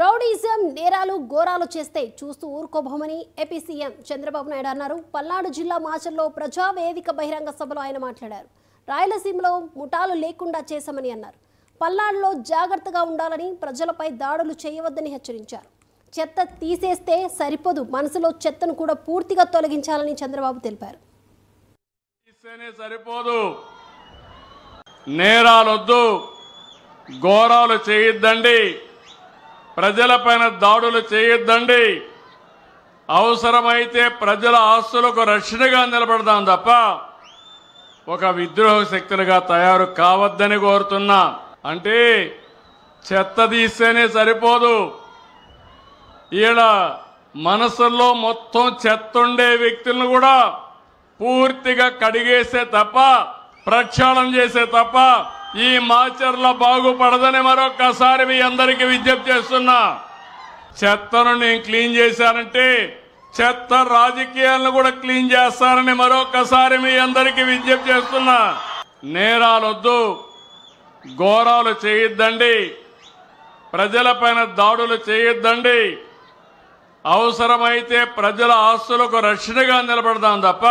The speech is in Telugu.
రౌడీజం నేరాలు ఘోరాలు చేస్తే చూస్తూ ఊరుకోబోమని ఏపీ సీఎం చంద్రబాబు నాయుడు అన్నారు. పల్నాడు జిల్లా మాచర్లో ప్రజావేదిక బహిరంగ సభలో ఆయన మాట్లాడారు. రాయలసీమలో ముఠాలు లేకుండా చేశామని అన్నారు. పల్నాడులో జాగ్రత్తగా ఉండాలని, ప్రజలపై దాడులు చేయవద్దని హెచ్చరించారు. చెత్త తీసేస్తే సరిపోదు, మనసులో చెత్తను కూడా పూర్తిగా తొలగించాలని చంద్రబాబు తెలిపారు. సరిపోదు, నేరాలొద్దు, ఘోరాలు చేయొద్దండి, ప్రజలపైన దాడులు చేయొద్దండి, అవసరమైతే ప్రజల ఆస్తులకు రక్షణగా నిలబడదాం తప్ప ఒక విద్రోహ శక్తులుగా తయారు కావద్దని కోరుతున్నా. అంటే చెత్త తీస్తేనే సరిపోదు, ఈడ మనసుల్లో మొత్తం చెత్త ఉండే వ్యక్తులను కూడా పూర్తిగా కడిగేసే తప్ప, ప్రక్షాళన చేసే తప్ప ఈ మాచర్ల బాగుపడదని మరొకసారి మీ అందరికీ విజ్ఞప్తి చేస్తున్నా. చెత్తను నేను క్లీన్ చేశానంటే చెత్త రాజకీయాలను కూడా క్లీన్ చేస్తానని మరొకసారి మీ అందరికీ విజ్ఞప్తి చేస్తున్నా. నేరాలొద్దు, ఘోరాలు చేయొద్దండి, ప్రజలపైన దాడులు చేయొద్దండి, అవసరమైతే ప్రజల ఆస్తులకు రక్షణగా నిలబడదాం తప్ప